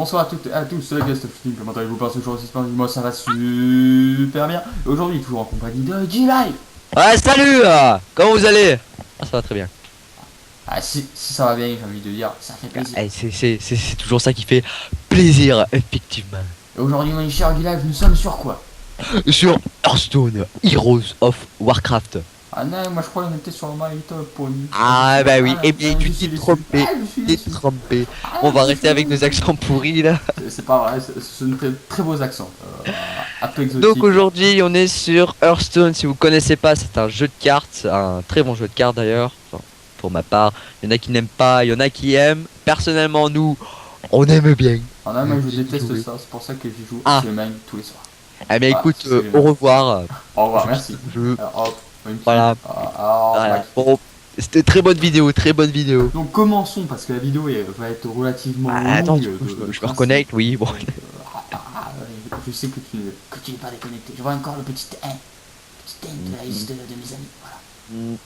bonsoir à toutes et à tous, c'est Guest of Steam, comment allez-vous par ce jour aussi? Moi ça va super bien. Et aujourd'hui, toujours en compagnie de G-Live. Ouais, salut comment vous allez? Ah, ça va très bien. Ah, si ça va bien, j'ai envie de dire, ça fait plaisir. Eh, c'est toujours ça qui fait plaisir, effectivement. Et aujourd'hui, mon cher G-Live, nous sommes sur quoi? Sur Hearthstone, Heroes of Warcraft. Ah non, moi je crois qu'on était sur My Little Pony. Ah bah oui, et bien je tu suis t'es déçu. trompé, Ah, je suis t'es déçu. trompé. Ah, On va je rester suis avec nos déçu. accents pourris là. C'est pas vrai, ce sont de très beaux accents. Un peu Donc exotiques. aujourd'hui on est sur Hearthstone, si vous connaissez pas, c'est un jeu de cartes, un très bon jeu de cartes d'ailleurs. Enfin, pour ma part, il y en a qui n'aiment pas, il y en a qui aiment. Personnellement nous, on aime bien. Ah non, moi je J'y déteste jouer. ça, c'est pour ça que j'y joue Ah. je mène tous les soirs. Ah mais Ah, écoute, c'est ce que j'aime. au revoir. Au revoir, merci. Je... Alors, hop, une petite- Voilà. alors, Voilà. Bon, c'était très bonne vidéo, très bonne vidéo. donc commençons parce que la vidéo va être relativement longue. Attends, de je me principe. reconnecte, oui. Bon. Je sais que tu n'es pas déconnecté. Je vois encore le petit 1. Petit 1 de la liste de mes amis.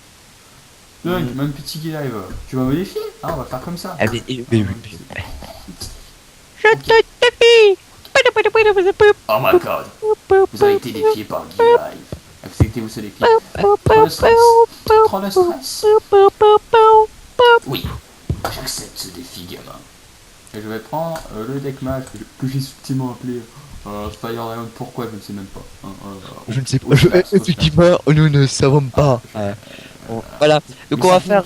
Voilà. Donc, même petit live, tu vas modifier. Ah, on va faire comme ça. Ah, mais oui. Je te défie. Oh my god. Vous avez été défié par Guy Live. Acceptez-vous ce défi. Trop de stress. Trop de stress. Oui, j'accepte ce défi, gamin. Et je vais prendre le deck mage que j'ai subtilement appelé Fire Lion. Pourquoi je ne sais même pas. Je ne sais pas. Effectivement, nous ne savons pas. Voilà. Donc on va faire,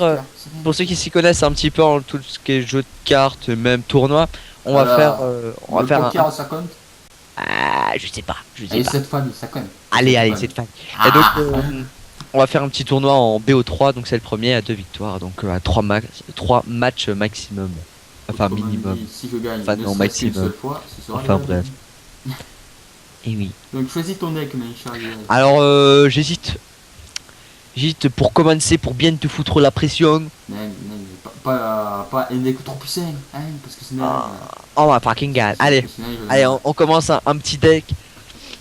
pour ceux qui s'y connaissent un petit peu en tout ce qui est jeu de cartes, même tournoi, on va faire, le poker, ça compte. Ah, je sais pas. Et cette famille, ça compte. Allez, cette fan. Et donc, on va faire un petit tournoi en BO3, donc c'est le premier à 2 victoires, donc à 3 matchs maximum. Enfin, Autrement minimum. dit, si je gagne Enfin, ne non, serait-ce qu'une maximum. seule fois, ce sera Enfin, le bref. gagnant. Et oui. Donc choisis ton deck, mes chers gars. Alors, j'hésite. J'hésite pour commencer, pour bien te foutre la pression. Non, pas un deck trop puissant, hein, parce que sinon... Oh my fucking god. Allez, parce que sinon, il va allez, devenir on commence un petit deck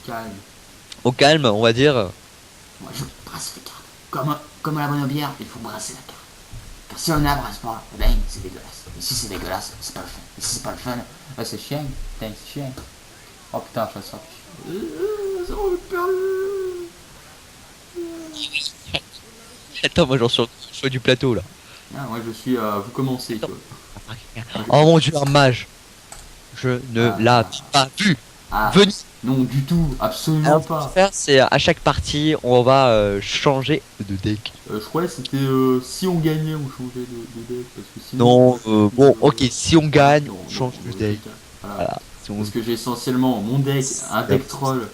calme. au calme, on va dire. Moi, je brasse les cartes. Comme à la bonne bière, il faut brasser la carte. Car si on ne la brasse pas, eh ben, c'est dégueulasse. Et si c'est dégueulasse, c'est pas le fun. Et si c'est pas le fun, c'est chiant. Putain, c'est chiant. Oh putain, je sors. C'est perdu. Attends, moi j'en suis au choix du plateau là. Ah, moi je suis vous commencez, tu vois. Oh mon dieu, un mage. Je ne l'ai pas vu. Ah, Venez. non, du tout, absolument Alors, ce qu'on va pas. faire, c'est à chaque partie, on va changer de deck. Je croyais que c'était si on gagnait, on changeait de deck. Parce que sinon, Non, bon, ok, si on gagne, non, on change non, de deck. Voilà. Voilà. Si on- Parce que j'ai essentiellement mon deck, un deck troll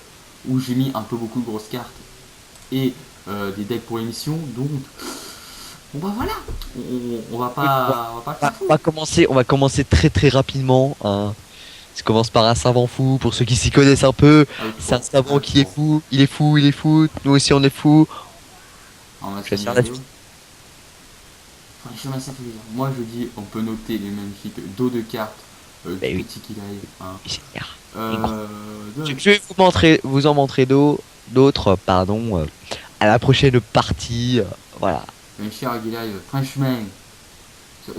où j'ai mis un peu beaucoup de grosses cartes et des decks pour émission. Donc, bon bah voilà, on va pas faire fou. On va commencer très rapidement. Hein. Ça commence par un savant fou, pour ceux qui s'y connaissent un peu. C'est un savant qui est fou, il est fou. Nous aussi on est fou. On va Je vais faire faire la la vidéo. Franchement, ça fait plaisir. Moi je dis, on peut noter les magnifiques dos de cartes du Ben oui. petit qu'il arrive. Hein. Je vais vous en montrer d'autres, pardon, à la prochaine partie. Voilà. Mes chers Guilherme, franchement,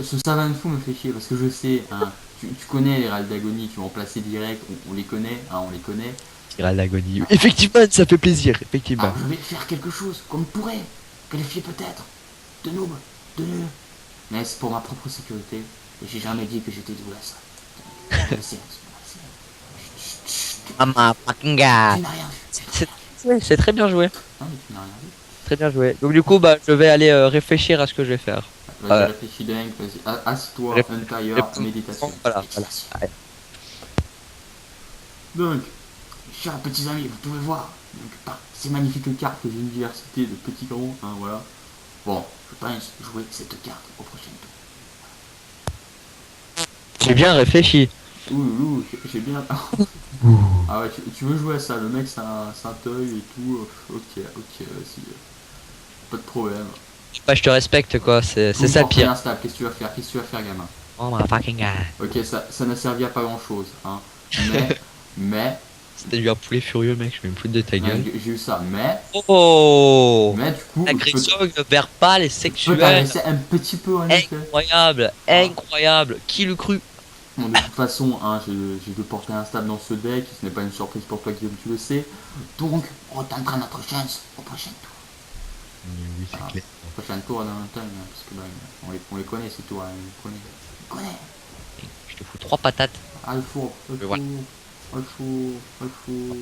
ce savant fou me fait chier parce que je sais, hein, tu connais les râles d'agonie, tu vas en placer direct, on les connaît, hein, on les connaît. Tira l'agonie. Effectivement, ça fait plaisir, effectivement. Alors je vais faire quelque chose qu'on pourrait qualifier peut-être de noob, de nul. Mais c'est pour ma propre sécurité et j'ai jamais dit que j'étais doué à ça. Je sais, Ah ma fucking god. tu n'as rien vu. C'est très bien joué. Non, mais tu n'as rien vu. Très bien joué. Donc du coup, bah, je vais aller réfléchir à ce que je vais faire. Vas-y, réfléchis dingue, vas-y, assieds-toi, intérieur, méditation. Voilà. Méditation. Allez. Donc, chers petits amis, vous pouvez voir donc, par ces magnifiques cartes que j'ai une diversité de petits gros, hein, voilà. Bon, je pense jouer cette carte au prochain tour. J'ai bien réfléchi. Ouh, j'ai bien... Ah ouais, tu veux jouer à ça, le mec c'est un teuil et tout, ok, vas-y, pas de problème. Bah, je te respecte quoi, c'est Tout ça le portrait pire. instable, qu'est-ce que tu vas faire gamin? Oh my fucking god. Ok, ça n'a servi à pas grand chose, hein. Mais, C'était du un poulet furieux, mec, je vais me foutre de ta ouais, gueule. j'ai eu ça, Oh, mais du coup, agression verbale et je peux sexuelle. t'agresser un petit peu en effet. Incroyable, incroyable. Qui le cru? Bon, de toute façon, hein, j'ai dû porter un stade dans ce deck, ce n'est pas une surprise pour toi Guillaume, tu le sais. Donc, on tentera notre chance au prochain tour. Oui, c'est Ah, clair. prochain tour dans le temps, hein, parce que bah, on les connaît ces tours, hein, on les connaît. On les connaît. Je te fous 3 patates. Ah, le four, le four, Voilà. oh, le four, oh, le four,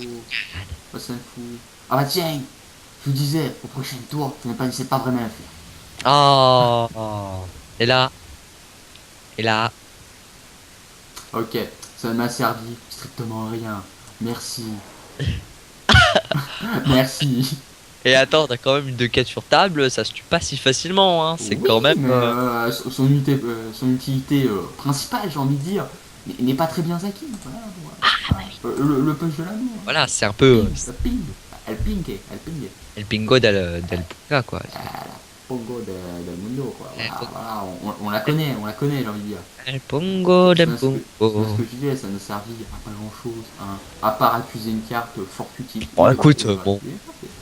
oh, c'est un fou. Ah bah tiens, je vous disais, au prochain tour, tu ne sais pas vraiment le faire. Oh. Et là, et là. Ok, ça ne m'a servi strictement à rien. Merci. Merci. Et attends, t'as quand même une 2-4 sur table, ça se tue pas si facilement, hein. C'est Oui, quand même. mais son utilité principale, j'ai envie de dire, n'est pas très bien acquise. Voilà, voilà. Le punch de l'amour. Voilà, c'est un peu. Ping, le ping. Elle ping, elle ping. El pingo del puka, quoi. La pongo del mundo, quoi. El Voilà, voilà, on la connaît, j'ai envie de dire. pongo del C'est bien ce pungo. que je disais, ça ne servit à pas grand chose, hein, à part accuser une carte fort utile. Bon, écoute, Voilà. bon,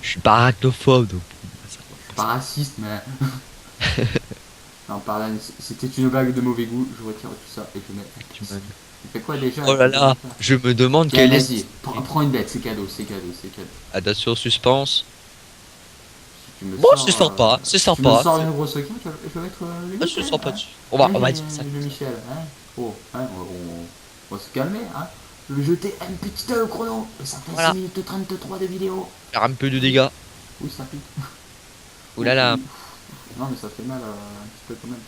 je suis pas arachnophobe, donc. Je suis pas raciste, mais. Non, pardon, c'était une blague de mauvais goût, je retire tout ça et je mets. Tu m'as- Il fait quoi déjà? Oh là là, je me demande Tiens, quelle vas-y, est. prends une bête, c'est cadeau, c'est cadeau, c'est cadeau. Attention, suspense. Si tu me Bon, sors, c'est sympa, c'est tu me sympa. sors une grosse carte, je vais être le Ah, c'est Michel, sympa hein. dessus. Hein, On va dire ça. le Michel, hein. Oh, hein, on va se calmer, hein. Je vais jeter un petit œil au chrono, et ça fait Voilà. 6 minutes 33 de vidéo. Faire un peu de dégâts. Oui, ça pique. Ouh là là, Non, mais ça fait mal un petit peu quand même.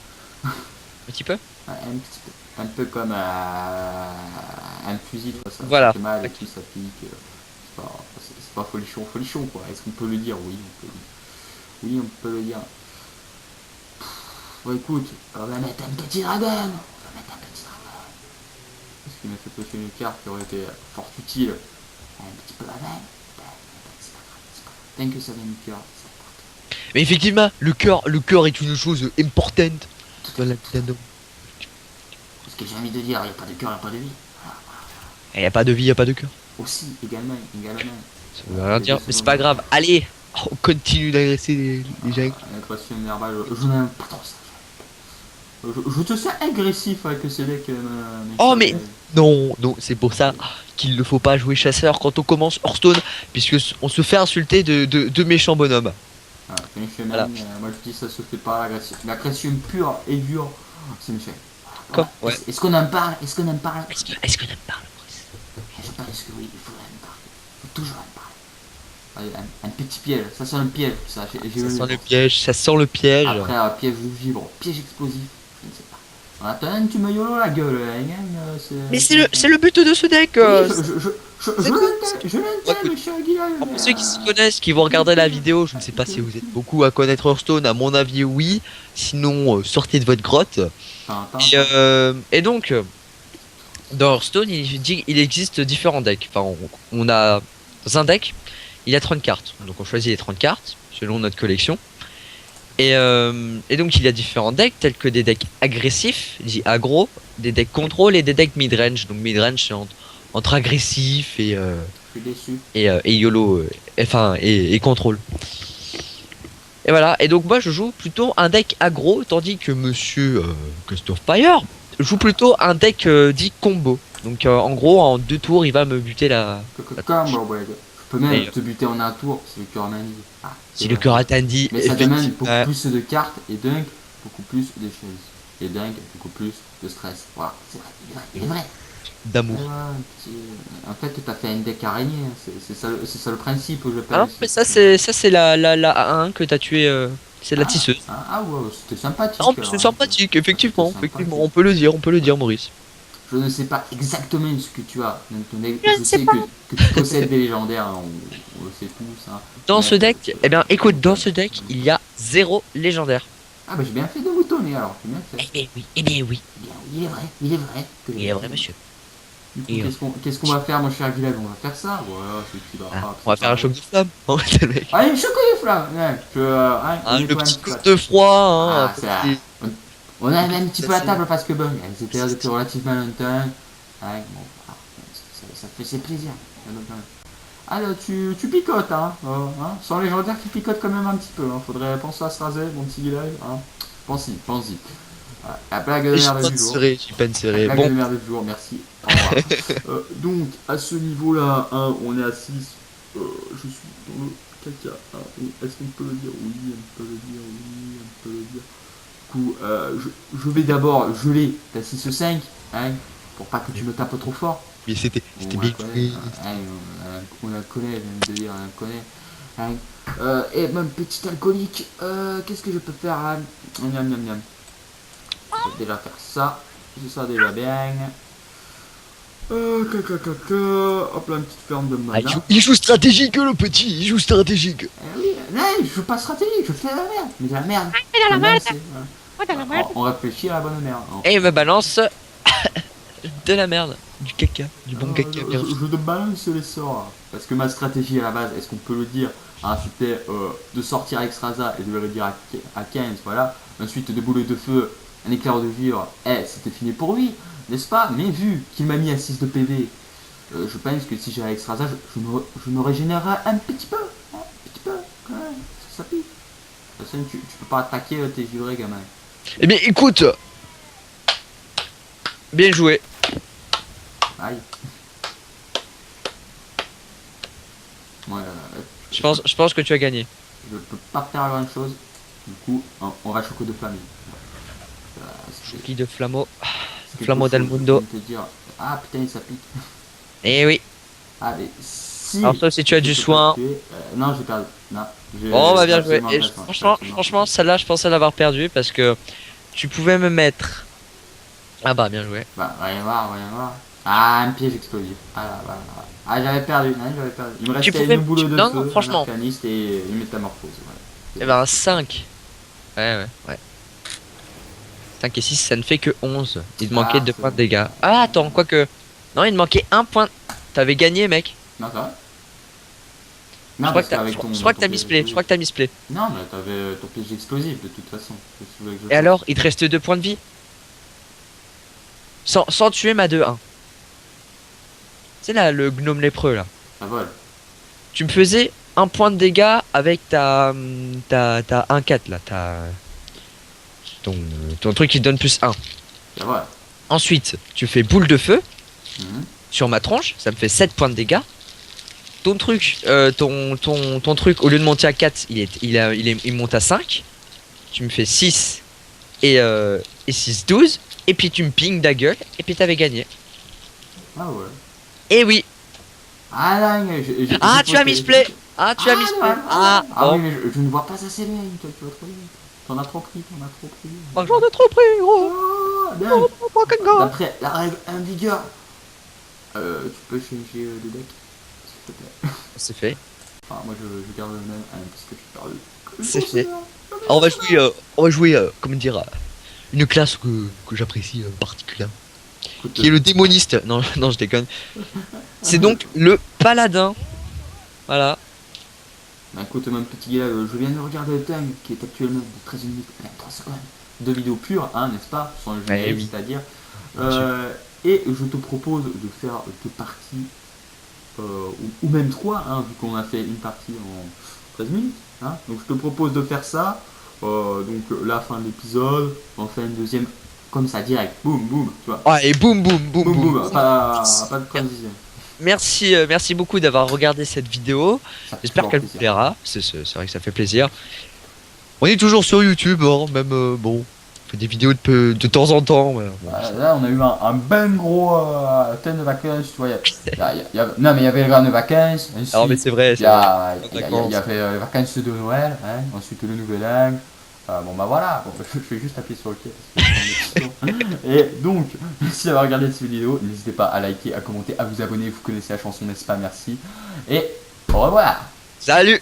un petit peu. Un petit peu. Un peu comme un fusil, quoi. Ça Voilà. fait mal et tout, ça pique. C'est pas folichon, folichon, quoi. Est-ce qu'on peut le dire? Oui, on peut le dire. Oui, on peut le dire. Bon, écoute, on va mettre un petit dragon. On va mettre un petit dragon. Parce qu'il m'a fait poser une carte qui aurait été fort utile. Un petit peu avant. C'est pas grave, c'est pas grave. Tant que ça vient du cœur, c'est important. Mais effectivement, le cœur est une chose importante dans la Nintendo. Ce que j'ai envie de dire, il n'y a pas de cœur, il n'y a pas de vie. Voilà. Il y a pas de vie, y a pas de cœur. Aussi, également. Ça veut rien dire, mais c'est pas grave. Allez, on continue d'agresser les gens. Agression verbale, je n'aime pas trop ça. Je te sens agressif avec ce deck. Oh mais non, non, c'est pour ça qu'il ne faut pas jouer chasseur quand on commence Hearthstone, puisque on se fait insulter de méchants bonhommes. Voilà. Moi je dis ça se fait pas, l'agression pure et dure, c'est Michel. Comme, ouais. Est-ce qu'on en parle? Est-ce qu'on en parle? Est-ce qu'on en parle, Maurice? Je pense que oui, il faudrait en parler. Il faut toujours en parler. Allez, un petit piège, ça sent un piège, ça. Ça sent le piège, ça sent le piège. Après, piège vibre, piège explosif, je ne sais pas. En attendant, tu me yolo la gueule, hein, Mais c'est le but de ce deck. Oui, je l'entends, monsieur Guillaume. Pour ceux qui s'y connaissent, qui vont regarder la vidéo, je ne sais pas si vous êtes beaucoup à connaître Hearthstone, à mon avis oui. Sinon, sortez de votre grotte. Et donc, dans Hearthstone, il existe différents decks. Enfin, on a dans un deck, il y a 30 cartes. Donc on choisit les 30 cartes selon notre collection. Et donc il y a différents decks tels que des decks agressifs, dit aggro, des decks contrôle et des decks mid-range. Donc mid-range c'est entre agressif et YOLO, et contrôle. Et voilà, et donc moi je joue plutôt un deck aggro, tandis que monsieur Ghost of Fire joue plutôt un deck dit combo. Donc en gros en 2 tours il va me buter la... Combo, ouais. Je peux même te buter en un tour si le cœur m'a dit. Si le cœur attendit. Mais ça demande beaucoup plus de cartes et donc beaucoup plus de choses. Et donc beaucoup plus de stress. Voilà, c'est vrai, il est vrai. D'amour. En fait, t'as fait un deck araignée, c'est ça le principe, je pense. Ah non, mais ça c'est la A1 que t'as tué, c'est la tisseuse. Ah ouais, c'était sympathique. Non, c'est sympathique, effectivement, on peut le dire, Maurice. Je ne sais pas exactement ce que tu as dans ton deck. Je sais que tu possèdes des légendaires, on le sait tous. Hein. Dans ce deck, eh bien écoute, dans ce deck, il y a 0 légendaire. Ah bah j'ai bien fait de vous tonner alors, j'ai bien fait. Eh bien oui. Il est vrai. Il est vrai, monsieur. Du coup, qu'est-ce qu'on va faire, mon cher Guylaine? On va faire ça? Voilà, c'est qui va. On va faire un choc de flamme. Allez, un choc de flamme. Le petit coup de froid. On a un petit peu la table parce que bon, elles étaient là depuis relativement longtemps. Ouais, bon, ça fait ses plaisirs. Alors, tu picotes, hein, sans légendaire qui picote quand même un petit peu. Hein. Faudrait penser à se raser, mon petit Guylaine. Hein. Pense-y. La blague de merde du jour. J'y penserai. La blague Bon, de merde du jour, merci. Au revoir. Donc, à ce niveau-là, hein, on est à 6. Je suis dans le caca. Hein. Est-ce qu'on peut le dire? Oui, on peut le dire. Oui, on peut le dire. Du coup, je vais d'abord geler ta 6-5, hein, pour pas que tu me tapes trop fort. mais c'était On bien la connaît, joué. hein, on la connaît, je viens de dire, on la connaît. Hein. Et même petit alcoolique, qu'est-ce que je peux faire, hein? Miam, miam, miam. Je vais déjà faire ça. C'est ça déjà bien. Hop là, une petite ferme de Ah, mana. il joue stratégique, le petit, il joue stratégique. Oui, non, je joue pas stratégique, je fais de la merde. Mais de la merde. Mais dans la Comme merde. c'est, Oh, dans la merde. on réfléchit à la bonne merde. Hein. Et il me balance de la merde, du caca, du bon caca. Bien. Je te balance les sorts. Là. Parce que ma stratégie à la base, est-ce qu'on peut le dire, hein, c'était de sortir Extraza et de le dire à 15, voilà. Ensuite, de boules de feu, un éclair de vivre, c'était fini pour lui, n'est-ce pas? Mais vu qu'il m'a mis à 6 de PV, je pense que si j'ai Extraza, je me régénérerai un petit peu. Hein, un petit peu, quand même, parce que ça pique. De toute façon, tu peux pas attaquer tes jurés, gamin. Eh bien, écoute, bien joué. Aïe. Ouais, Je pense que tu as gagné. je peux pas faire grand chose. Du coup, on va choquer de famille. Qui de Flammo. Quelque Flammo chose, del Mundo. je vais te dire, ah putain, ça pique. Eh oui. Ah, mais si. Alors toi, si tu as du soin. Non, j'ai perdu. Non, Oh, bah bien joué. absolument Et pas de soin, franchement, absolument. franchement, celle-là, je pensais l'avoir perdue parce que tu pouvais me mettre. Ah bah, bien joué. Bah, voyons voir, voyons voir. Ah, un piège explosif. Ah là, voilà. Ah, j'avais perdu, non, j'avais perdu. Il me restait pouvais- une boule de non, feu, non, franchement. un arcaniste et une métamorphose. Voilà. Eh ben, 5. Ouais. 5 et 6, ça ne fait que 11. Il te manquait 2 c'est points de bon. dégâts. Ah, attends, quoique. Non, il te manquait 1 point. T'avais gagné, mec. Non, ça va. Je Non, crois parce que t'as qu'avec je ton- crois que ton t'as piège misplay. Je crois que t'as misplay. Non, mais t'avais ton piège explosif de toute façon. Qu'est-ce que tu veux que je Et fasse? alors, il te reste 2 points de vie. Sans tuer ma 2-1. C'est là, le gnome lépreux, là. Ça vole. Tu me faisais 1 point de dégâts avec ta 1-4, là. Ton truc qui te donne plus 1. Ça vole. Ensuite, tu fais boule de feu Mhm. sur ma tronche, ça me fait 7 points de dégâts. Ton truc, ton truc, au lieu de monter à 4, il monte à 5. Tu me fais 6 et 6, 12. Et puis tu me pings da gueule, et puis t'avais gagné. Ah ouais. Et oui. Ah là, Ah, tu as misplay. Ah, tu as misplay. Ah, Ah oui, bon. mais je ne vois pas assez bien, toi, tu vas trop vite. T'en as trop pris, t'en as trop pris. J'en ai trop pris, gros. Oh, bien. Fucking god. D'après la règle invigor, tu peux changer de deck, s'il te plaît. C'est fait. Enfin, moi je garde le même, hein, parce que je suis perdu. C'est fait. Alors, on va jouer, comment dire, une classe que j'apprécie particulièrement. Écoute, Qui est le démoniste. Non, non, je déconne. C'est donc le paladin. Voilà. bah, écoute, mon petit gars, je viens de regarder le time qui est actuellement de 13 minutes et 3 secondes de vidéo pure, hein, n'est-ce pas? Sans le générique, oui. c'est-à-dire. Bien sûr. Et je te propose de faire 2 parties, ou même 3, hein, vu qu'on a fait une partie en 13 minutes. Hein. Donc je te propose de faire ça. Donc la fin de l'épisode, on fait une deuxième comme ça, direct. Boum, boum, tu vois. Ah, et boum, boum, boum, Boum, boum. boum, pas de transition. Merci beaucoup d'avoir regardé cette vidéo. Ça fait J'espère toujours qu'elle vous plaisir. plaira. C'est vrai que ça fait plaisir. On est toujours sur YouTube, hein, même bon. On fait des vidéos de temps en temps. Voilà. Bon, Là, on a eu un ben gros thème de vacances, tu vois. Non, mais il y avait les grandes vacances. Ensuite, alors, mais c'est vrai. il y avait les vacances de Noël, hein, ensuite le Nouvel An. Bon, bah voilà, bon, je vais juste appuyer sur le quai. Et donc, merci d'avoir regardé cette vidéo. N'hésitez pas à liker, à commenter, à vous abonner. Vous connaissez la chanson, n'est-ce pas? Merci. Et au revoir. Salut!